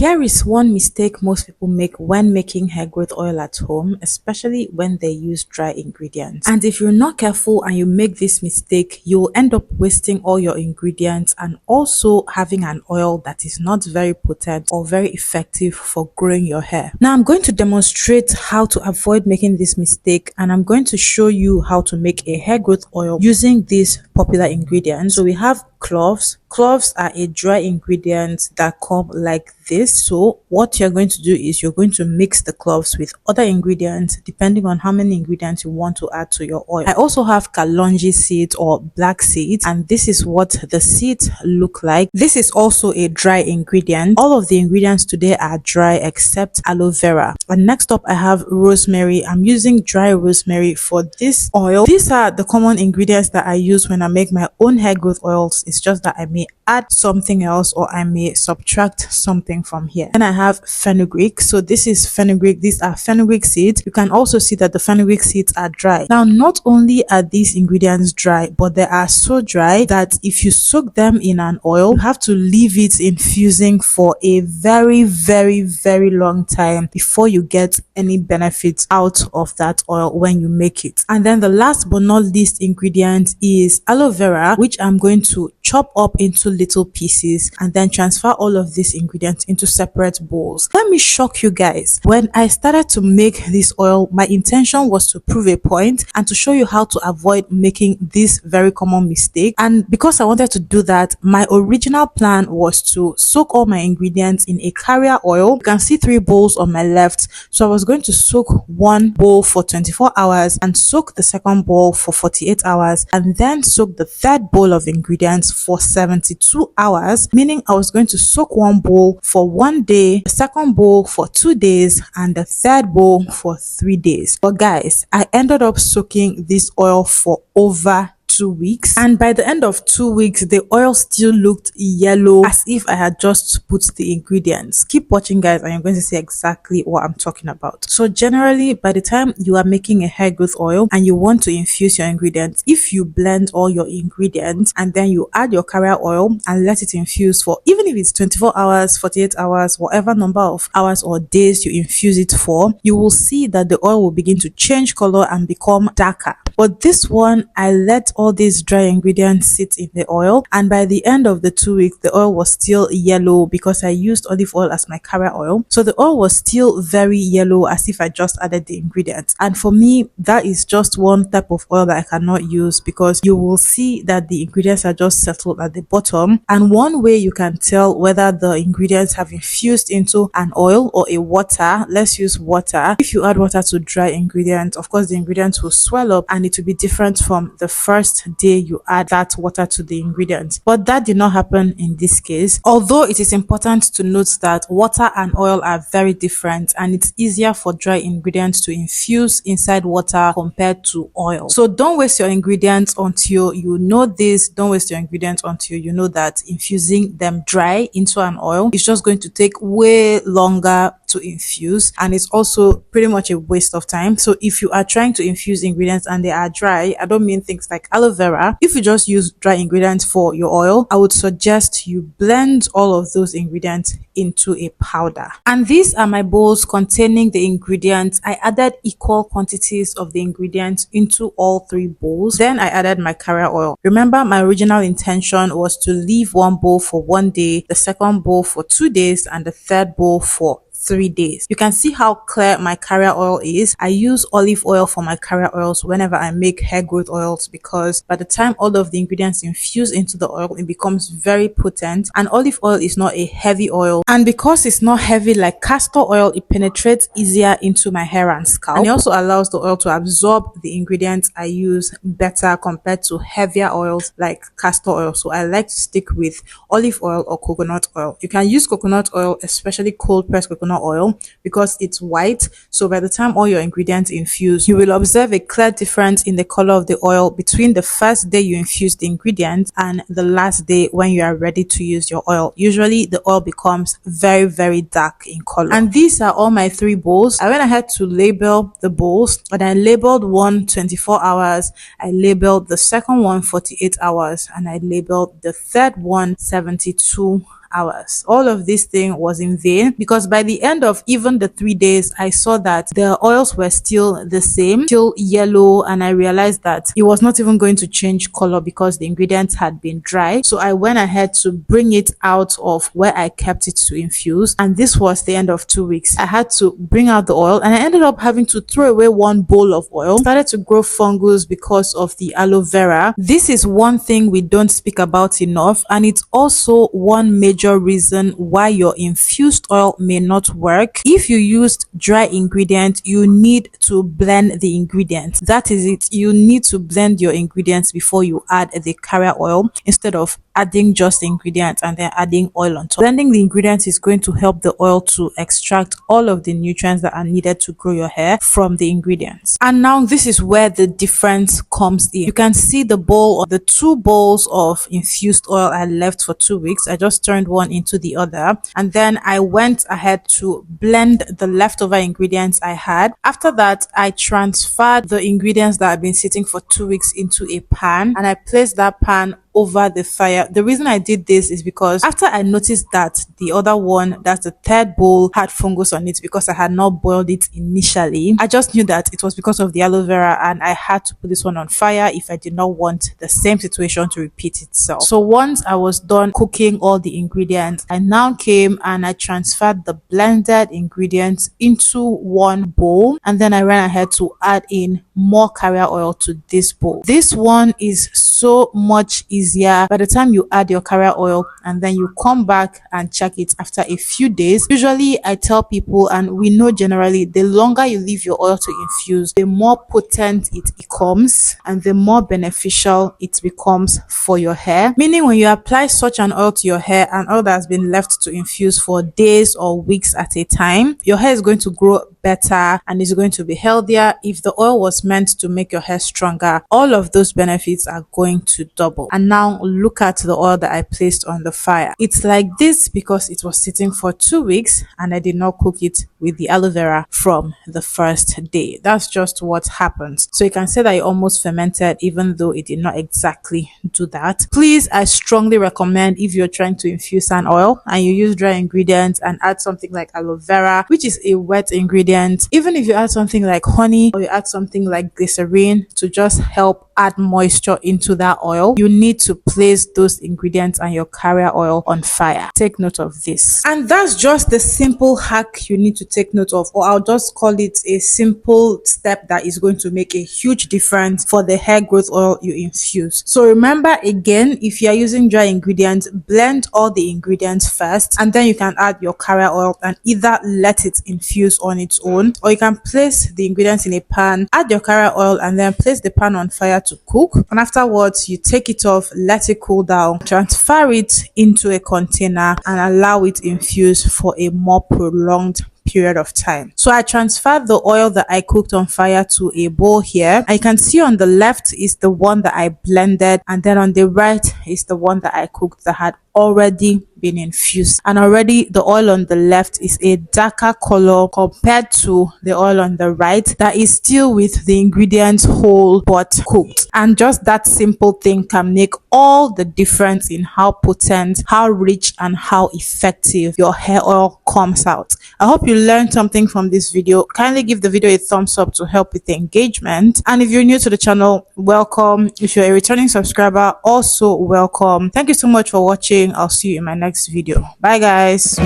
here is one mistake most people make when making hair growth oil at home, especially when they use dry ingredients. And if you're not careful and you make this mistake, you'll end up wasting all your ingredients and also having an oil that is not very potent or very effective for growing your hair. Now I'm going to demonstrate how to avoid making this mistake, and I'm going to show you how to make a hair growth oil using these popular ingredients. So we have cloves. Cloves are a dry ingredient that come like this. So what you're going to do is you're going to mix the cloves with other ingredients depending on how many ingredients you want to add to your oil. I also have kalonji seeds or black seeds, and this is what the seeds look like. This is also a dry ingredient. All of the ingredients today are dry except aloe vera. And next up I have rosemary. I'm using dry rosemary for this oil. These are the common ingredients that I use when I make my own hair growth oils. It's just that I may add something else or I may subtract something from here. Then I have fenugreek. So this is fenugreek. These are fenugreek seeds. You can also see that the fenugreek seeds are dry. Now, not only are these ingredients dry, but they are so dry that if you soak them in an oil, you have to leave it infusing for a very, very, very long time before you get any benefits out of that oil when you make it. And then the last but not least ingredient is aloe vera, which I'm going to chop up into little pieces and then transfer all of these ingredients into separate bowls. Let me shock you guys. When I started to make this oil, my intention was to prove a point and to show you how to avoid making this very common mistake. And because I wanted to do that, my original plan was to soak all my ingredients in a carrier oil. You can see 3 bowls on my left. So I was going to soak one bowl for 24 hours and soak the second bowl for 48 hours and then soak the third bowl of ingredients for 72 hours, meaning I was going to soak one bowl for 1 day, the second bowl for 2 days, and the third bowl for 3 days. But guys, I ended up soaking this oil for over 2 weeks, and by the end of 2 weeks the oil still looked yellow as if I had just put the ingredients. Keep watching guys and you're going to see exactly what I'm talking about. So generally, by the time you are making a hair growth oil and you want to infuse your ingredients, if you blend all your ingredients and then you add your carrier oil and let it infuse for, even if it's 24 hours, 48 hours, whatever number of hours or days you infuse it for, you will see that the oil will begin to change color and become darker. But this one, I let all these dry ingredients sit in the oil, and by the end of the 2 weeks the oil was still yellow because I used olive oil as my carrier oil. So the oil was still very yellow as if I just added the ingredients. And for me, that is just one type of oil that I cannot use because you will see that the ingredients are just settled at the bottom. And one way you can tell whether the ingredients have infused into an oil or a water, let's use water. If you add water to dry ingredients, of course the ingredients will swell up and it will be different from the first day you add that water to the ingredients. But that did not happen in this case. Although it is important to note that water and oil are very different and it's easier for dry ingredients to infuse inside water compared to oil. So don't waste your ingredients until you know this. Don't waste your ingredients until you know that infusing them dry into an oil is just going to take way longer to infuse, and it's also pretty much a waste of time. So if you are trying to infuse ingredients and they are dry, I don't mean things like aloe vera. If you just use dry ingredients for your oil, I would suggest you blend all of those ingredients into a powder. And these are my bowls containing the ingredients. I added equal quantities of the ingredients into all 3 bowls. Then I added my carrier oil. Remember, my original intention was to leave one bowl for 1 day, the second bowl for 2 days, and the third bowl for 3 days. You can see how clear my carrier oil is. I use olive oil for my carrier oils whenever I make hair growth oils because by the time all of the ingredients infuse into the oil, it becomes very potent, and olive oil is not a heavy oil, and because it's not heavy like castor oil, it penetrates easier into my hair and scalp, and it also allows the oil to absorb the ingredients I use better compared to heavier oils like castor oil. So I like to stick with olive oil or coconut oil. You can use coconut oil, especially cold pressed coconut oil, because it's white. So by the time all your ingredients infuse, you will observe a clear difference in the color of the oil between the first day you infuse the ingredients and the last day when you are ready to use your oil. Usually the oil becomes very, very dark in color. And these are all my 3 bowls. I went ahead to label the bowls, and I labeled one 24 hours, I labeled the second one 48 hours, and I labeled the third one 72 hours. All of this thing was in vain, because by the end of even the 3 days, I saw that the oils were still the same, still yellow, and I realized that it was not even going to change color because the ingredients had been dry. So I went ahead to bring it out of where I kept it to infuse, and this was the end of 2 weeks. I had to bring out the oil, and I ended up having to throw away one bowl of oil. Started to grow fungus because of the aloe vera. This is one thing we don't speak about enough, and it's also one major reason why your infused oil may not work. If you used dry ingredient, you need to blend the ingredients. That is it. You need to blend your ingredients before you add the carrier oil, instead of adding just the ingredients and then adding oil on top. Blending the ingredients is going to help the oil to extract all of the nutrients that are needed to grow your hair from the ingredients. And now this is where the difference comes in. You can see the bowl, or the 2 bowls of infused oil I left for 2 weeks. I just turned one into the other, and then I went ahead to blend the leftover ingredients I had. After that, I transferred the ingredients that had been sitting for 2 weeks into a pan, and I placed that pan over the fire. The reason I did this is because after I noticed that the other one, that's the 3rd bowl, had fungus on it because I had not boiled it initially, I just knew that it was because of the aloe vera, and I had to put this one on fire if I did not want the same situation to repeat itself. So once I was done cooking all the ingredients, I now came and I transferred the blended ingredients into one bowl, and then I ran ahead to add in more carrier oil to this bowl. This one is so much easier. By the time you add your carrier oil and then you come back and check it after a few days, usually I tell people, and we know generally, the longer you leave your oil to infuse, the more potent it becomes and the more beneficial it becomes for your hair. Meaning, when you apply such an oil to your hair, an oil that has been left to infuse for days or weeks at a time, your hair is going to grow better and is going to be healthier. If the oil was meant to make your hair stronger, all of those benefits are going to double. And now look at the oil that I placed on the fire. It's like this because it was sitting for 2 weeks and I did not cook it with the aloe vera from the first day. That's just what happens. So you can say that it almost fermented, even though it did not exactly do that. Please, I strongly recommend, if you're trying to infuse an oil and you use dry ingredients and add something like aloe vera, which is a wet ingredient, even if you add something like honey or you add something like glycerin to just help add moisture into that oil, you need to place those ingredients and your carrier oil on fire. Take note of this. And that's just the simple hack you need to take note of, or I'll just call it a simple step that is going to make a huge difference for the hair growth oil you infuse. So remember, again, if you are using dry ingredients, blend all the ingredients first, and then you can add your carrier oil and either let it infuse on its own, or you can place the ingredients in a pan, add your carrier oil, and then place the pan on fire to cook. And afterwards, you take it off, let it cool down, transfer it into a container, and allow it infuse for a more prolonged period of time. So I transferred the oil that I cooked on fire to a bowl here. I can see on the left is the one that I blended, and then on the right is the one that I cooked that had already been infused. And already the oil on the left is a darker color compared to the oil on the right that is still with the ingredients whole but cooked. And just that simple thing can make all the difference in how potent, how rich, and how effective your hair oil comes out. I hope you learned something from this video. Kindly give the video a thumbs up to help with the engagement. And if you're new to the channel, welcome. If you're a returning subscriber, also welcome. Thank you so much for watching. I'll see you in my next video. Bye guys.